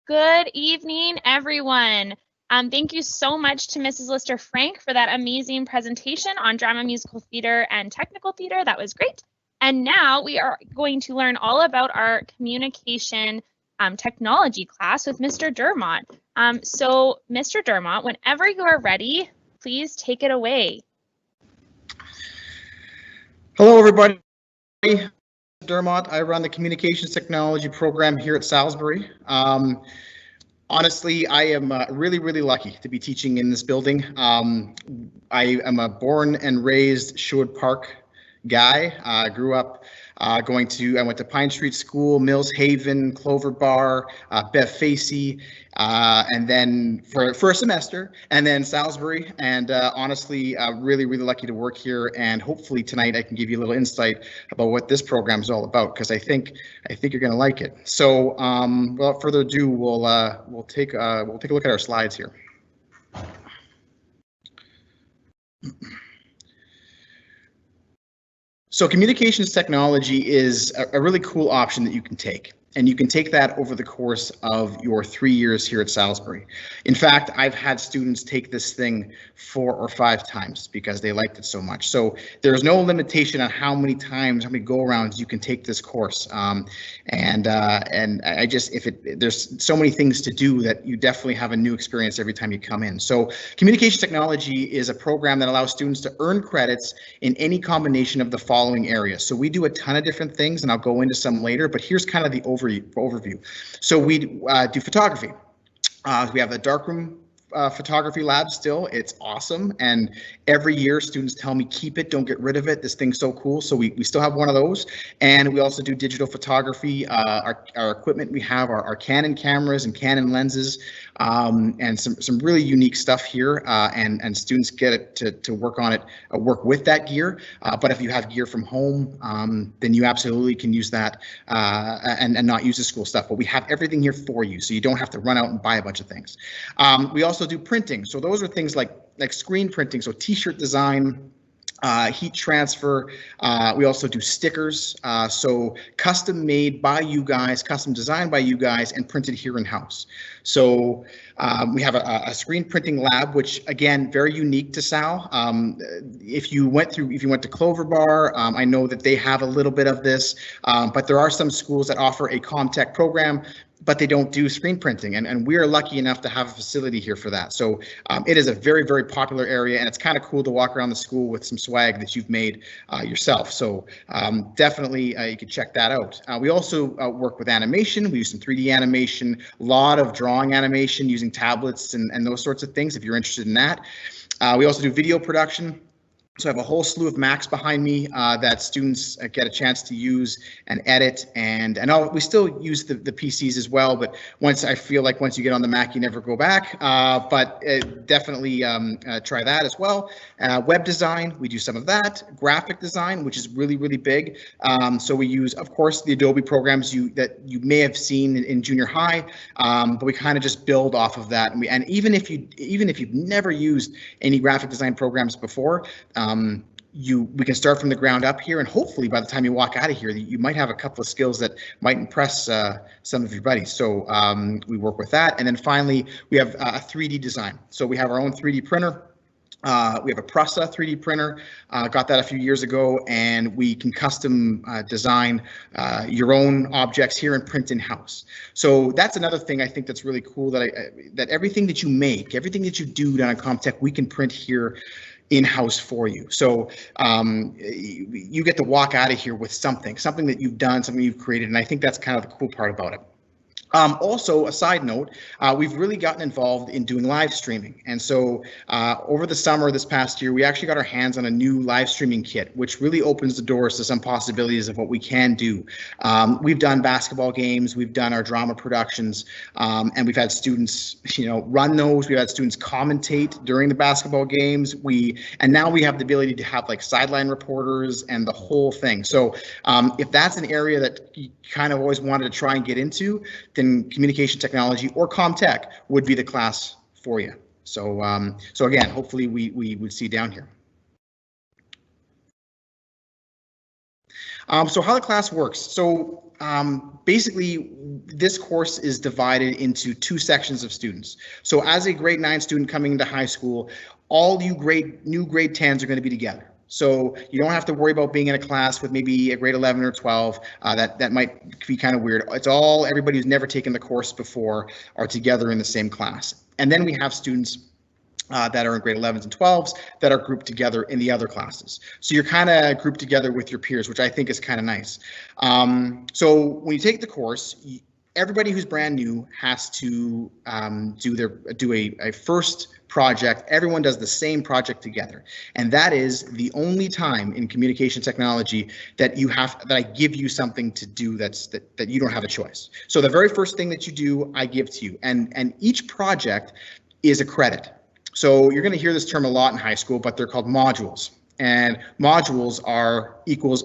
Good evening, everyone. Thank you so much to Mrs. Lister-Frank for that amazing presentation on drama, musical theater, and technical theater. That was great. And now we are going to learn all about our communication technology class with Mr. Dermott. So Mr. Dermott, whenever you are ready, please take it away. Hello, everybody. Dermott. I run the communications technology program here at Salisbury. Honestly, I am really lucky to be teaching in this building. I am a born and raised Sherwood Park guy. I grew up I went to Pine Street School, Mills Haven, Clover Bar, Bev Facey, and then for a semester, and then Salisbury. And honestly, really lucky to work here. And hopefully tonight I can give you a little insight about what this program is all about, because I think you're going to like it. So without further ado, we'll take a look at our slides here. So communications technology is a really cool option that you can take. And you can take that over the course of your 3 years here at Salisbury. In fact, I've had students take this thing 4 or 5 times because they liked it so much. So there's no limitation on how many go-arounds you can take this course. And I just, there's so many things to do that you definitely have a new experience every time you come in. So communication technology is a program that allows students to earn credits in any combination of the following areas. So we do a ton of different things, and I'll go into some later, but here's kind of the overview. So we do photography. We have a darkroom photography lab still. It's awesome, and every year students tell me, keep it, don't get rid of it, this thing's so cool. So we still have one of those. And we also do digital photography. Our equipment, we have our Canon cameras and Canon lenses, and some really unique stuff here, and students get it to work on it, work with that gear. But if you have gear from home, then you absolutely can use that and not use the school stuff. But we have everything here for you, so you don't have to run out and buy a bunch of things. We also do printing. So those are things like screen printing, so t-shirt design, heat transfer. We also do stickers, so custom made by you guys, custom designed by you guys, and printed here in-house. So we have a screen printing lab, which again, very unique to Sal. If you went to Clover Bar, I know that they have a little bit of this, but there are some schools that offer a ComTech program, but they don't do screen printing, and we are lucky enough to have a facility here for that. So it is a very popular area, and it's kind of cool to walk around the school with some swag that you've made yourself. So definitely you can check that out. We also work with animation. We use some 3D animation, a lot of drawing animation using tablets and those sorts of things if you're interested in that. We also do video production. So I have a whole slew of Macs behind me that students get a chance to use and edit, and we still use the PCs as well, but once you get on the Mac, you never go back, but definitely try that as well. Web design, we do some of that. Graphic design, which is really big. So we use, of course, the Adobe programs that you may have seen in junior high, but we kind of just build off of that. And even if you've never used any graphic design programs before, we can start from the ground up here, and hopefully by the time you walk out of here, you might have a couple of skills that might impress some of your buddies. So we work with that. And then finally, we have a 3D design. So we have our own 3D printer. We have a Prusa 3D printer, got that a few years ago, and we can custom design your own objects here and print in-house. So that's another thing I think that's really cool, that everything that you make, everything that you do down at ComTech, we can print here in-house for you. So you get to walk out of here with something that you've done, something you've created, and I think that's kind of the cool part about it. Also, a side note, we've really gotten involved in doing live streaming. And so over the summer this past year, we actually got our hands on a new live streaming kit, which really opens the doors to some possibilities of what we can do. We've done basketball games, we've done our drama productions, and we've had students, run those. We've had students commentate during the basketball games. And now we have the ability to have like sideline reporters and the whole thing. So if that's an area that you kind of always wanted to try and get into, then communication technology or ComTech would be the class for you. So so again, hopefully we would see down here. So how the class works. So basically, this course is divided into 2 sections of students. So as a grade 9 student coming into high school, all you new grade 10s are going to be together. So you don't have to worry about being in a class with maybe a grade 11 or 12. That might be kind of weird. It's all everybody who's never taken the course before are together in the same class. And then we have students that are in grade 11s and 12s that are grouped together in the other classes. So you're kind of grouped together with your peers, which I think is kind of nice. So when you take the course, everybody who's brand new has to do a first project. Everyone does the same project together, and that is the only time in communication technology that I give you something to do that you don't have a choice. So the very first thing that you do, I give to you, and each project is a credit. So you're going to hear this term a lot in high school, but they're called modules. And modules are equals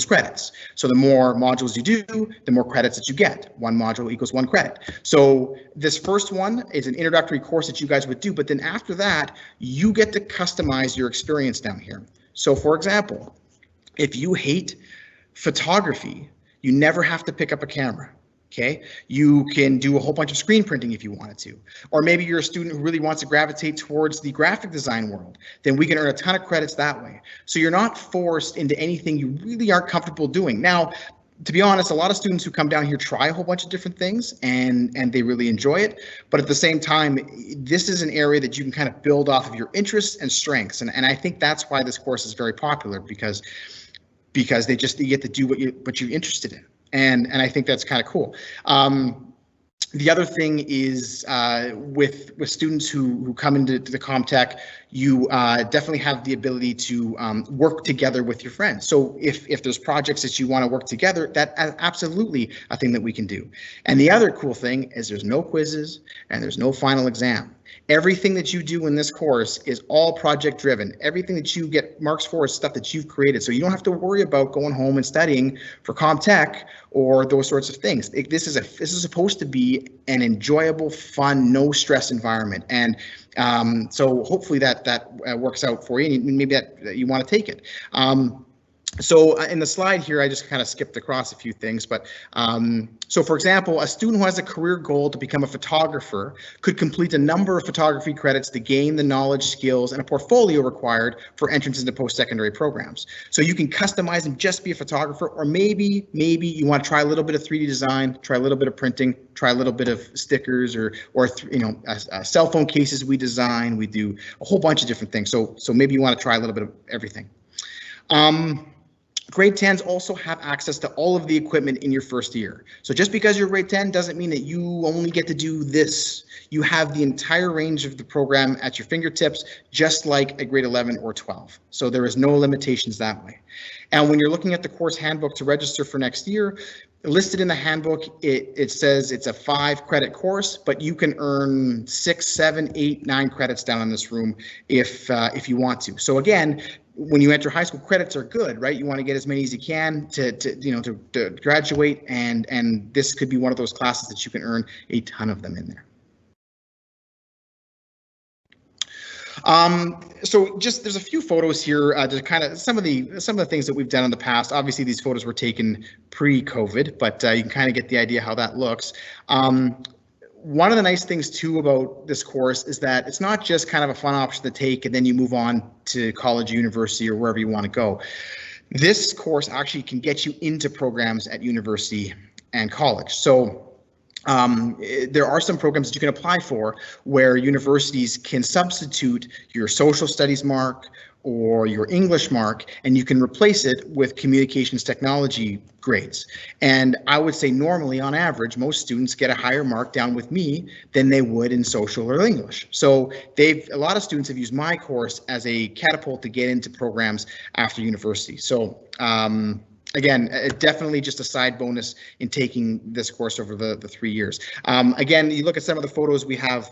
credits. So the more modules you do, the more credits that you get. 1 module equals 1 credit. So this first one is an introductory course that you guys would do, but then after that, you get to customize your experience down here. So for example, if you hate photography, you never have to pick up a camera. Okay, you can do a whole bunch of screen printing if you wanted to. Or maybe you're a student who really wants to gravitate towards the graphic design world. Then we can earn a ton of credits that way. So you're not forced into anything you really aren't comfortable doing. Now, to be honest, a lot of students who come down here try a whole bunch of different things and they really enjoy it. But at the same time, this is an area that you can kind of build off of your interests and strengths. And I think that's why this course is very popular, because you get to do what you're interested in. And I think that's kind of cool. The other thing is with students who come into the CommTech, you definitely have the ability to work together with your friends. So if there's projects that you want to work together, that's absolutely a thing that we can do. And the other cool thing is there's no quizzes and there's no final exam. Everything that you do in this course is all project driven. Everything that you get marks for is stuff that you've created. So you don't have to worry about going home and studying for CommTech or those sorts of things. This is supposed to be an enjoyable, fun, no stress environment. And so hopefully that works out for you, and maybe that you want to take it. So in the slide here, I just kind of skipped across a few things, but so for example, a student who has a career goal to become a photographer could complete a number of photography credits to gain the knowledge, skills, and a portfolio required for entrance into post-secondary programs. So you can customize and just be a photographer, or maybe you want to try a little bit of 3D design, try a little bit of printing, try a little bit of stickers, or cell phone cases we design. We do a whole bunch of different things. So maybe you want to try a little bit of everything. Grade 10s also have access to all of the equipment in your first year. So just because you're grade 10 doesn't mean that you only get to do this. You have the entire range of the program at your fingertips, just like a grade 11 or 12. So there is no limitations that way. And when you're looking at the course handbook to register for next year, listed in the handbook, it says it's a 5-credit course, but you can earn 6, 7, 8, 9 credits down in this room if you want to. So again, when you enter high school, credits are good, right? You want to get as many as you can to graduate, and this could be one of those classes that you can earn a ton of them in there. So there's a few photos here to kind of some of the things that we've done in the past. Obviously, these photos were taken pre-COVID, but you can kind of get the idea how that looks. One of the nice things too about this course is that it's not just kind of a fun option to take and then you move on to college, university, or wherever you want to go. This course actually can get you into programs at university and college. So there are some programs that you can apply for where universities can substitute your social studies mark or your English mark, and you can replace it with communications technology grades. And I would say normally, on average, most students get a higher mark down with me than they would in social or English. So a lot of students have used my course as a catapult to get into programs after university. So again, definitely just a side bonus in taking this course over the 3 years. Again, you look at some of the photos we have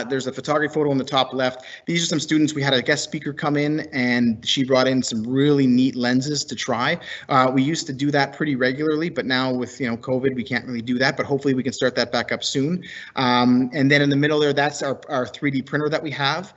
There's a photography photo on the top left. These are some students. We had a guest speaker come in and she brought in some really neat lenses to try. We used to do that pretty regularly, but now with COVID, we can't really do that, but hopefully we can start that back up soon. And then in the middle there, that's our 3D printer that we have.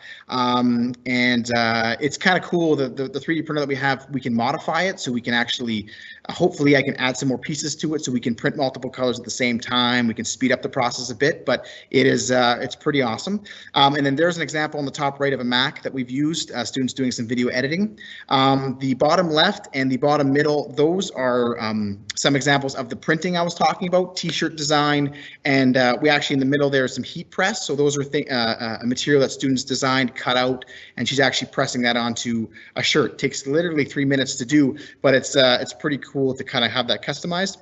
It's kind of cool. The 3D printer that we have, we can modify it so we can actually, hopefully I can add some more pieces to it so we can print multiple colors at the same time. We can speed up the process a bit, but it's pretty awesome. And then there's an example on the top right of a Mac that we've used, students doing some video editing. The bottom left and the bottom middle, those are some examples of the printing I was talking about, t-shirt design, and we actually in the middle there is some heat press. So those are a material that students designed, cut out, and she's actually pressing that onto a shirt. It takes literally 3 minutes to do, but it's pretty cool to kind of have that customized.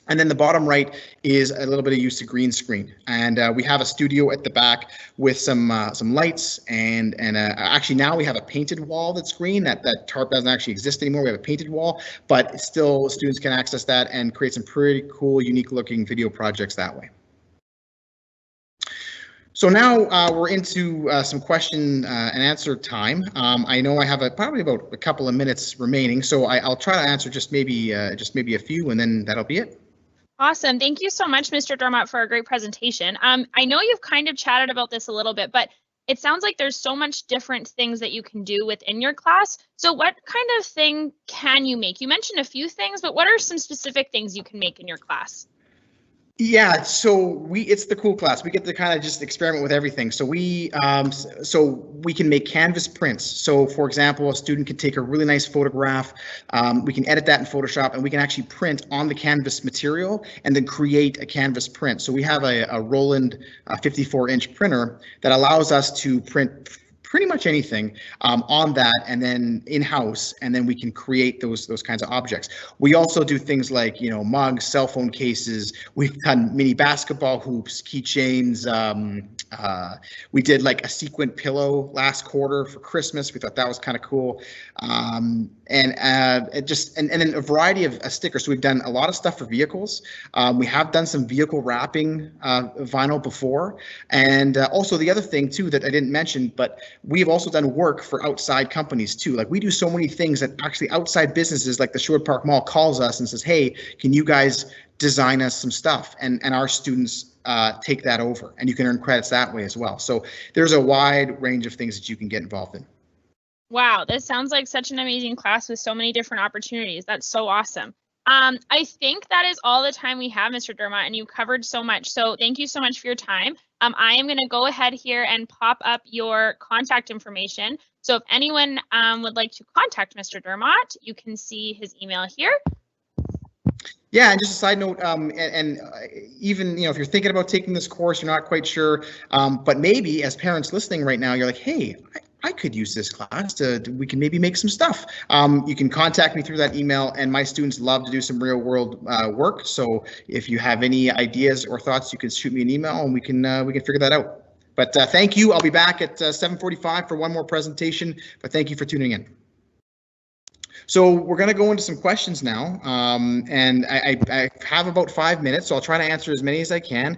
And then the bottom right is a little bit of use of green screen, and we have a studio at the back with some lights, and actually now we have a painted wall that's green. That tarp doesn't actually exist anymore. We have a painted wall, but still students can access that and create some pretty cool, unique looking video projects that way. So now we're into some question and answer time. I know I have probably about a couple of minutes remaining, so I'll try to answer just maybe a few, and then that'll be it. Awesome. Thank you so much, Mr. Dermott, for a great presentation. I know you've kind of chatted about this a little bit, but it sounds like there's so much different things that you can do within your class. So what kind of thing can you make? You mentioned a few things, but what are some specific things you can make in your class? Yeah, so it's the cool class. We get to kind of just experiment with everything. So we can make canvas prints. So for example, a student could take a really nice photograph. We can edit that in Photoshop, and we can actually print on the canvas material and then create a canvas print. So we have a Roland 54-inch printer that allows us to print pretty much anything on that, and then in-house, and then we can create those kinds of objects. We also do things like mugs, cell phone cases. We've done mini basketball hoops, keychains. We did like a sequin pillow last quarter for Christmas. We thought that was kind of cool. And then a variety of stickers. So we've done a lot of stuff for vehicles. We have done some vehicle wrapping vinyl before, and also the other thing too that I didn't mention, but we've also done work for outside companies too. Like we do so many things that actually outside businesses like the Sherwood Park Mall calls us and says, hey, can you guys design us some stuff? And our students take that over, and you can earn credits that way as well. So there's a wide range of things that you can get involved in. Wow, this sounds like such an amazing class with so many different opportunities. That's so awesome. I think that is all the time we have, Mr. Dermott, and you covered so much. So thank you so much for your time. I am going to go ahead here and pop up your contact information. So if anyone would like to contact Mr. Dermott, you can see his email here. Yeah, and just a side note, even if you're thinking about taking this course, you're not quite sure, but maybe as parents listening right now, you're like, hey, I could use this class we can maybe make some stuff. You can contact me through that email, and my students love to do some real world work. So if you have any ideas or thoughts, you can shoot me an email and we can figure that out. But thank you. I'll be back at 7:45 for one more presentation, but thank you for tuning in. So we're going to go into some questions now, and I have about 5 minutes, so I'll try to answer as many as I can.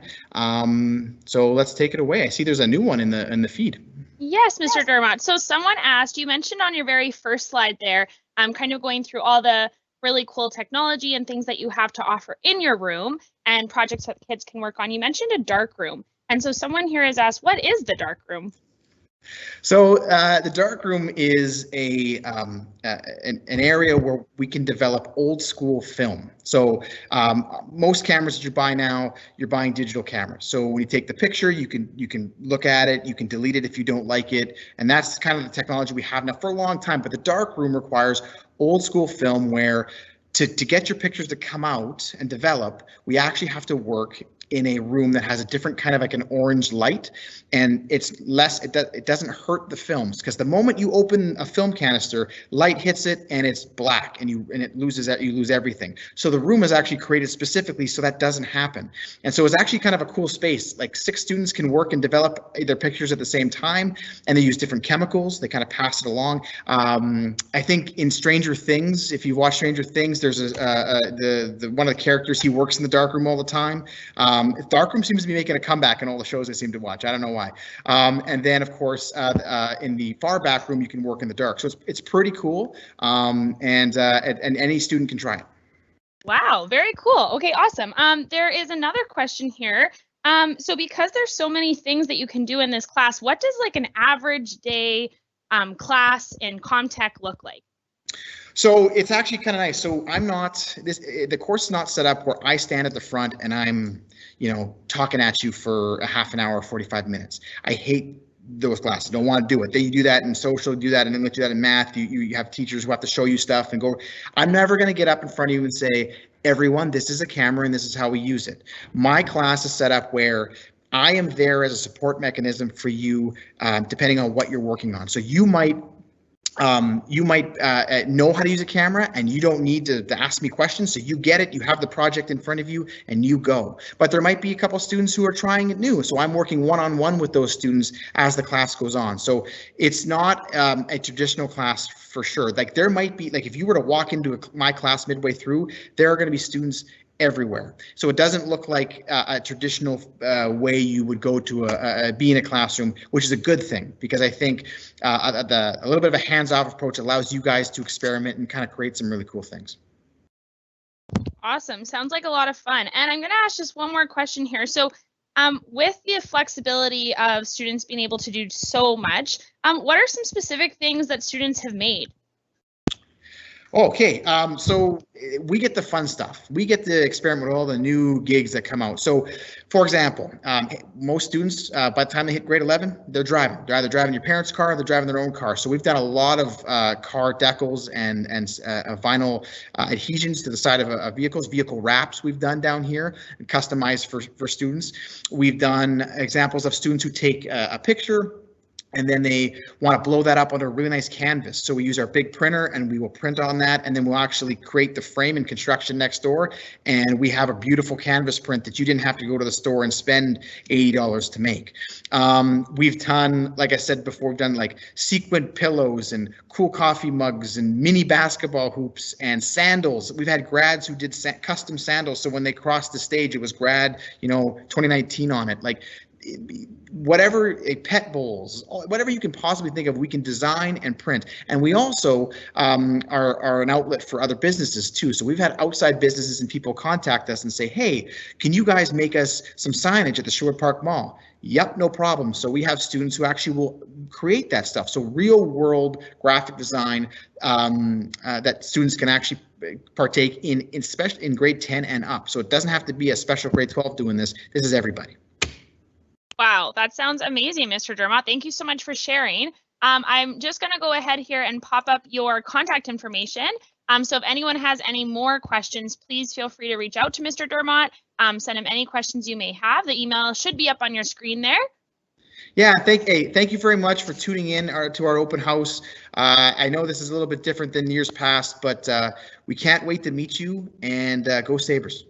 So let's take it away. I see there's a new one in the feed. Yes, Mr. Dermott. So someone asked, you mentioned on your very first slide there, kind of going through all the really cool technology and things that you have to offer in your room and projects that kids can work on. You mentioned a dark room. And so someone here has asked, what is the dark room? So the dark room is an area where we can develop old school film. So most cameras that you buy now, you're buying digital cameras. So when you take the picture, you can look at it, you can delete it if you don't like it, and that's kind of the technology we have now for a long time. But the dark room requires old school film where to get your pictures to come out and develop, we actually have to work in a room that has a different kind of like an orange light, and it's less, it doesn't hurt the films, because the moment you open a film canister, light hits it and it's black, and you lose everything. So the room is actually created specifically so that doesn't happen. And so it's actually kind of a cool space. Like 6 students can work and develop their pictures at the same time, and they use different chemicals. They kind of pass it along. I think in Stranger Things, if you watch Stranger Things, there's one of the characters, he works in the dark room all the time. Darkroom seems to be making a comeback in all the shows I seem to watch. I don't know why. And then, of course, in the far back room, you can work in the dark. So it's pretty cool, and any student can try it. Wow, very cool. Okay, awesome. There is another question here. So because there's so many things that you can do in this class, what does like an average day class in CommTech look like? So it's actually kind of nice. So the course is not set up where I stand at the front and I'm, talking at you for a half an hour, 45 minutes. I hate those classes. Don't want to do it. They do that in social, do that in English, do that in math. You have teachers who have to show you stuff and go. I'm never going to get up in front of you and say, everyone, this is a camera and this is how we use it. My class is set up where I am there as a support mechanism for you, depending on what you're working on. So you might know how to use a camera and you don't need to ask me questions. So you get it, you have the project in front of you and you go. But there might be a couple students who are trying it new. So I'm working one-on-one with those students as the class goes on. So it's not a traditional class for sure. Like there might be, like if you were to walk into my class midway through, there are going to be students everywhere. So it doesn't look like a traditional way you would go to be in a classroom, which is a good thing, because I think a little bit of a hands-off approach allows you guys to experiment and kind of create some really cool things. Awesome. Sounds like a lot of fun. And I'm going to ask just one more question here. So with the flexibility of students being able to do so much, what are some specific things that students have made? Okay, so we get the fun stuff. We get to experiment with all the new gigs that come out. So, for example, most students, by the time they hit grade 11, they're driving. They're either driving your parents' car or they're driving their own car. So we've done a lot of car decals and vinyl adhesions to the side of vehicles, vehicle wraps we've done down here, customized for students. We've done examples of students who take a picture, and then they want to blow that up onto a really nice canvas. So we use our big printer and we will print on that, and then we'll actually create the frame in construction next door, and we have a beautiful canvas print that you didn't have to go to the store and spend $80 to make. We've done, like I said before, we've done like sequined pillows and cool coffee mugs and mini basketball hoops and sandals. We've had grads who did custom sandals, so when they crossed the stage, it was grad, 2019 on it. Like, whatever, pet bowls, whatever you can possibly think of, we can design and print. And we also are an outlet for other businesses too. So we've had outside businesses and people contact us and say, hey, can you guys make us some signage at the Sherwood Park Mall? Yep, no problem. So we have students who actually will create that stuff. So real world graphic design that students can actually partake in, especially in grade 10 and up. So it doesn't have to be a special grade 12 doing this. This is everybody. Wow, that sounds amazing, Mr. Dermott. Thank you so much for sharing. I'm just going to go ahead here and pop up your contact information. So if anyone has any more questions, please feel free to reach out to Mr. Dermott. Send him any questions you may have. The email should be up on your screen there. Yeah, thank you very much for tuning in to our open house. I know this is a little bit different than years past, but we can't wait to meet you, and go Sabres.